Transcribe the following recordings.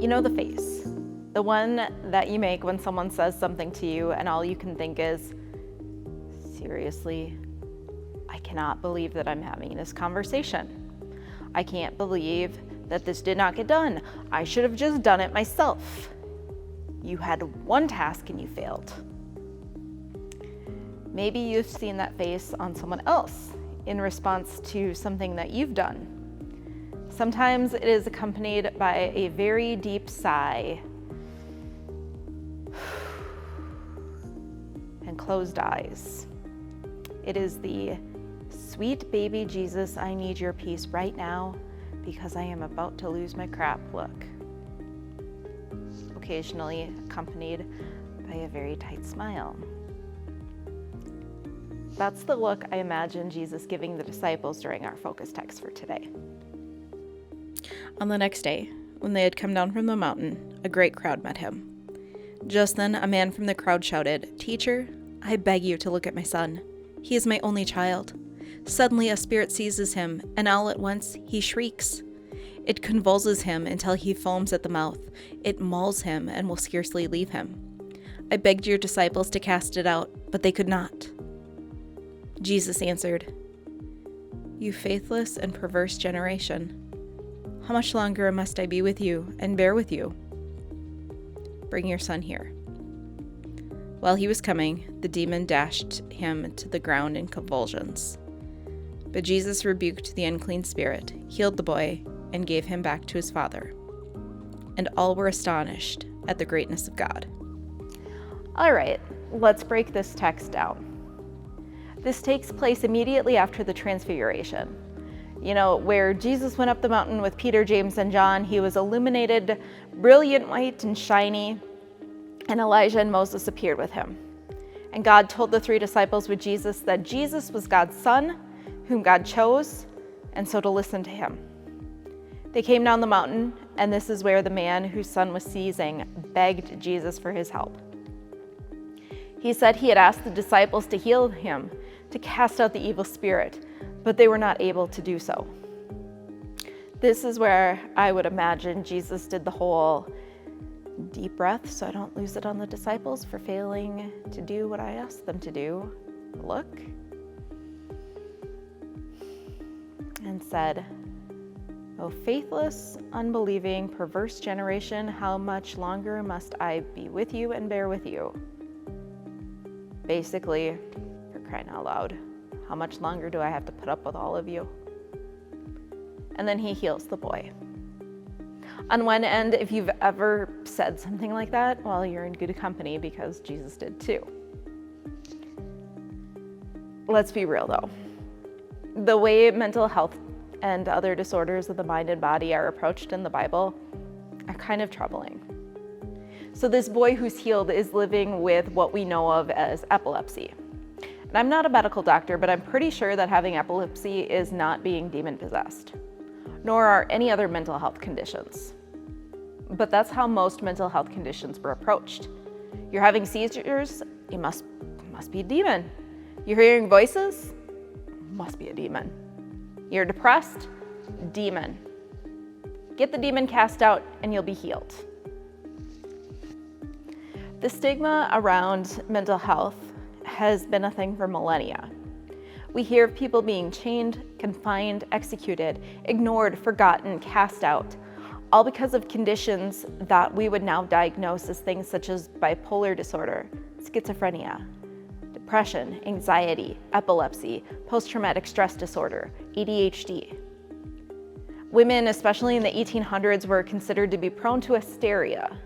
know the face, the one that you make when someone says something to you and all you can think is, seriously, I cannot believe that I'm having this conversation. I can't believe that this did not get done. I should have just done it myself. You had one task and you failed. Maybe you've seen that face on someone else in response to something that you've done. Sometimes it is accompanied by a very deep sigh and closed eyes. It is the sweet baby Jesus, I need your peace right now because I am about to lose my crap look. Occasionally accompanied by a very tight smile. That's the look I imagine Jesus giving the disciples during our focus text for today. On the next day, when they had come down from the mountain, a great crowd met him. Just then, a man from the crowd shouted, "Teacher, I beg you to look at my son. He is my only child. Suddenly a spirit seizes him, and all at once he shrieks. It convulses him until he foams at the mouth. It mauls him and will scarcely leave him. I begged your disciples to cast it out, but they could not." Jesus answered, "You faithless and perverse generation, how much longer must I be with you and bear with you? Bring your son here." While he was coming, the demon dashed him to the ground in convulsions. But Jesus rebuked the unclean spirit, healed the boy, and gave him back to his father. And all were astonished at the greatness of God. All right, let's break this text down. This takes place immediately after the Transfiguration. You know, where Jesus went up the mountain with Peter, James, and John. He was illuminated, brilliant white and shiny, and Elijah and Moses appeared with him. And God told the three disciples with Jesus that Jesus was God's son, whom God chose, and so to listen to him. They came down the mountain, and this is where the man whose son was seizing begged Jesus for his help. He said he had asked the disciples to heal him, to cast out the evil spirit, but they were not able to do so. This is where I would imagine Jesus did the whole deep breath so I don't lose it on the disciples for failing to do what I asked them to do. Look. And said, "O faithless, unbelieving, perverse generation, how much longer must I be with you and bear with you?" Basically, for crying out loud, how much longer do I have to put up with all of you? And then he heals the boy. On one end, if you've ever said something like that, well, you're in good company because Jesus did too. Let's be real though. The way mental health and other disorders of the mind and body are approached in the Bible are kind of troubling. So this boy who's healed is living with what we know of as epilepsy. And I'm not a medical doctor, but I'm pretty sure that having epilepsy is not being demon-possessed, nor are any other mental health conditions. But that's how most mental health conditions were approached. You're having seizures, it must be a demon. You're hearing voices, must be a demon. You're depressed, demon. Get the demon cast out and you'll be healed. The stigma around mental health has been a thing for millennia. We hear of people being chained, confined, executed, ignored, forgotten, cast out, all because of conditions that we would now diagnose as things such as bipolar disorder, schizophrenia, depression, anxiety, epilepsy, post-traumatic stress disorder, ADHD. Women, especially in the 1800s, were considered to be prone to hysteria.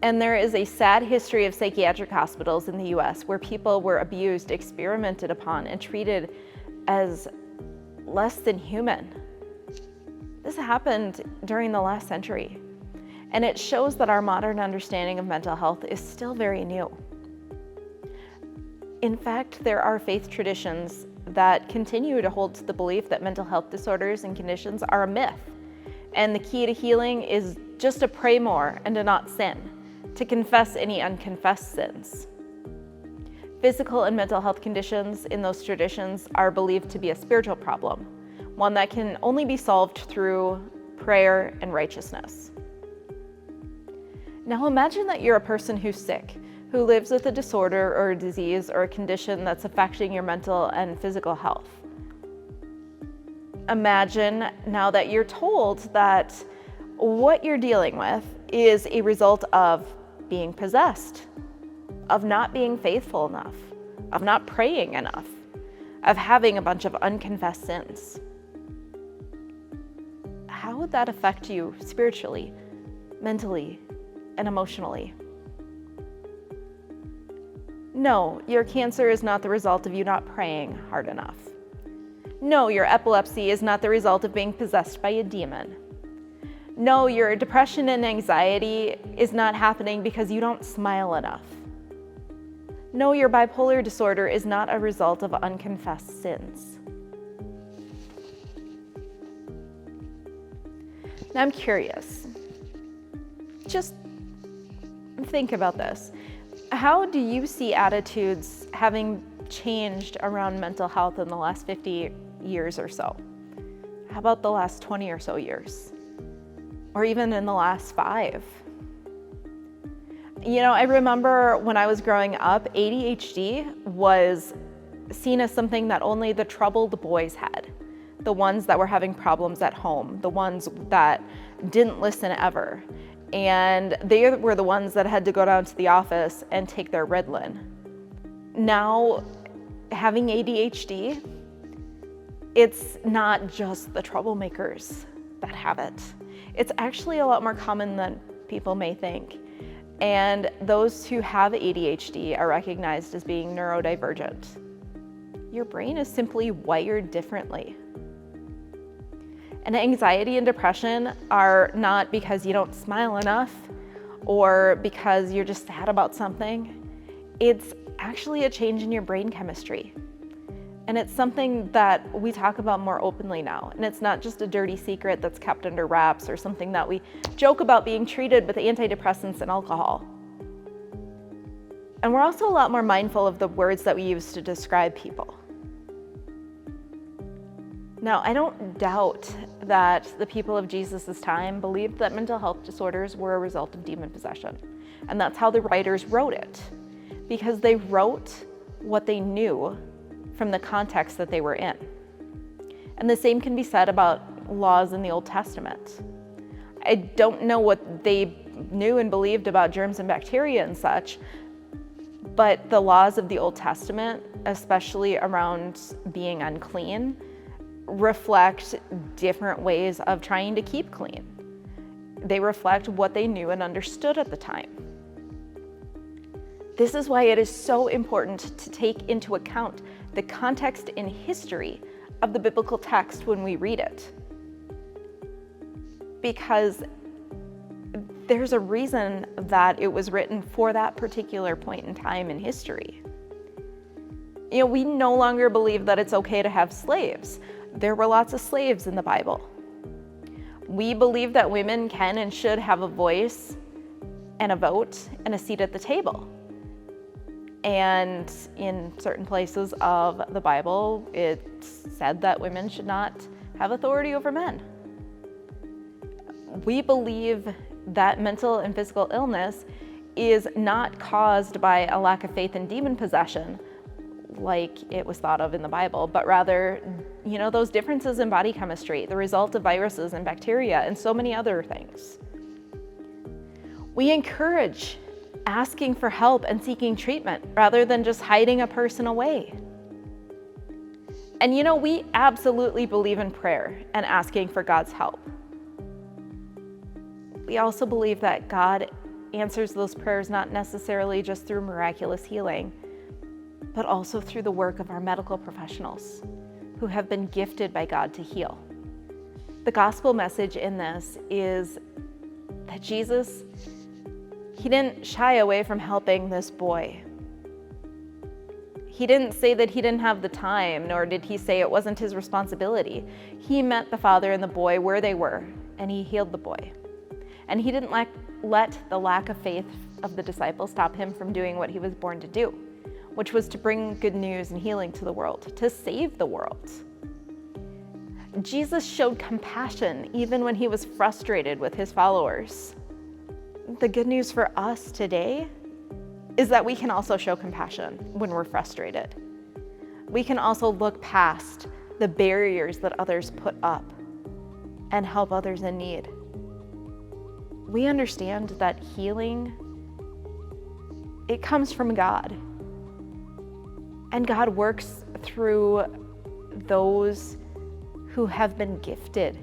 And there is a sad history of psychiatric hospitals in the US where people were abused, experimented upon, and treated as less than human. This happened during the last century, and it shows that our modern understanding of mental health is still very new. In fact, there are faith traditions that continue to hold to the belief that mental health disorders and conditions are a myth, and the key to healing is just to pray more and to not sin, to confess any unconfessed sins. Physical and mental health conditions in those traditions are believed to be a spiritual problem, one that can only be solved through prayer and righteousness. Now imagine that you're a person who's sick, who lives with a disorder or a disease or a condition that's affecting your mental and physical health. Imagine now that you're told that what you're dealing with is a result of being possessed, of not being faithful enough, of not praying enough, of having a bunch of unconfessed sins. How would that affect you spiritually, mentally, and emotionally? No, your cancer is not the result of you not praying hard enough. No, your epilepsy is not the result of being possessed by a demon. No, your depression and anxiety is not happening because you don't smile enough. No, your bipolar disorder is not a result of unconfessed sins. Now I'm curious. Just think about this. How do you see attitudes having changed around mental health in the last 50 years or so? How about the last 20 or so years? Or even in the last 5? I remember when I was growing up, ADHD was seen as something that only the troubled boys had. The ones that were having problems at home, the ones that didn't listen ever. And they were the ones that had to go down to the office and take their Ritalin. Now, having ADHD, it's not just the troublemakers that have it. It's actually a lot more common than people may think. And those who have ADHD are recognized as being neurodivergent. Your brain is simply wired differently. And anxiety and depression are not because you don't smile enough or because you're just sad about something. It's actually a change in your brain chemistry. And it's something that we talk about more openly now. And it's not just a dirty secret that's kept under wraps or something that we joke about being treated with antidepressants and alcohol. And we're also a lot more mindful of the words that we use to describe people. Now, I don't doubt that the people of Jesus' time believed that mental health disorders were a result of demon possession. And that's how the writers wrote it, because they wrote what they knew from the context that they were in. And the same can be said about laws in the Old Testament. I don't know what they knew and believed about germs and bacteria and such, but the laws of the Old Testament, especially around being unclean, reflect different ways of trying to keep clean. They reflect what they knew and understood at the time. This is why it is so important to take into account the context and history of the biblical text when we read it. Because there's a reason that it was written for that particular point in time in history. We no longer believe that it's okay to have slaves. There were lots of slaves in the Bible. We believe that women can and should have a voice and a vote and a seat at the table. And in certain places of the Bible, it's said that women should not have authority over men. We believe that mental and physical illness is not caused by a lack of faith in demon possession, like it was thought of in the Bible, but rather, those differences in body chemistry, the result of viruses and bacteria, and so many other things. We encourage asking for help and seeking treatment rather than just hiding a person away. And we absolutely believe in prayer and asking for God's help. We also believe that God answers those prayers not necessarily just through miraculous healing, but also through the work of our medical professionals who have been gifted by God to heal. The gospel message in this is that Jesus, he didn't shy away from helping this boy. He didn't say that he didn't have the time, nor did he say it wasn't his responsibility. He met the father and the boy where they were, and he healed the boy. And he didn't let the lack of faith of the disciples stop him from doing what he was born to do, which was to bring good news and healing to the world, to save the world. Jesus showed compassion even when he was frustrated with his followers. the good news for us today is that we can also show compassion when we're frustrated. We can also look past the barriers that others put up and help others in need. We understand that healing, it comes from God. And God works through those who have been gifted.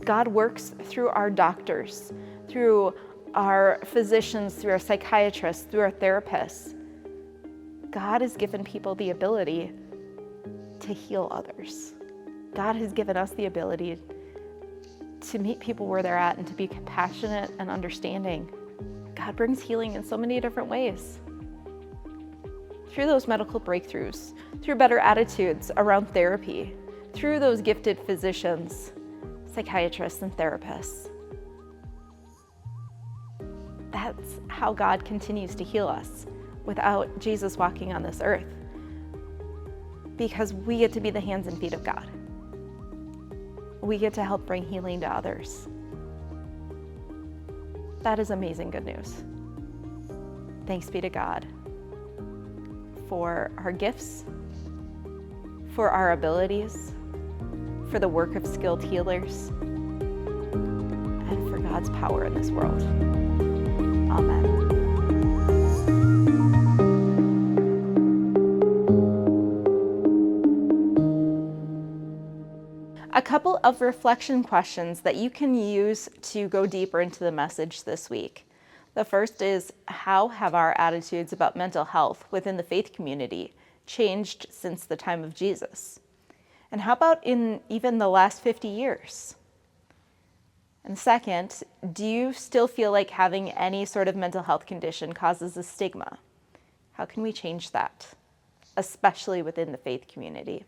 God works through our doctors, through our physicians, through our psychiatrists, through our therapists. God has given people the ability to heal others. God has given us the ability to meet people where they're at and to be compassionate and understanding. God brings healing in so many different ways. Through those medical breakthroughs, through better attitudes around therapy, through those gifted physicians, psychiatrists, and therapists. That's how God continues to heal us without Jesus walking on this earth, because we get to be the hands and feet of God. We get to help bring healing to others. That is amazing good news. Thanks be to God for our gifts, for our abilities, for the work of skilled healers, and for God's power in this world. Amen. A couple of reflection questions that you can use to go deeper into the message this week. The first is, how have our attitudes about mental health within the faith community changed since the time of Jesus? And how about in even the last 50 years? And second, do you still feel like having any sort of mental health condition causes a stigma? How can we change that, especially within the faith community?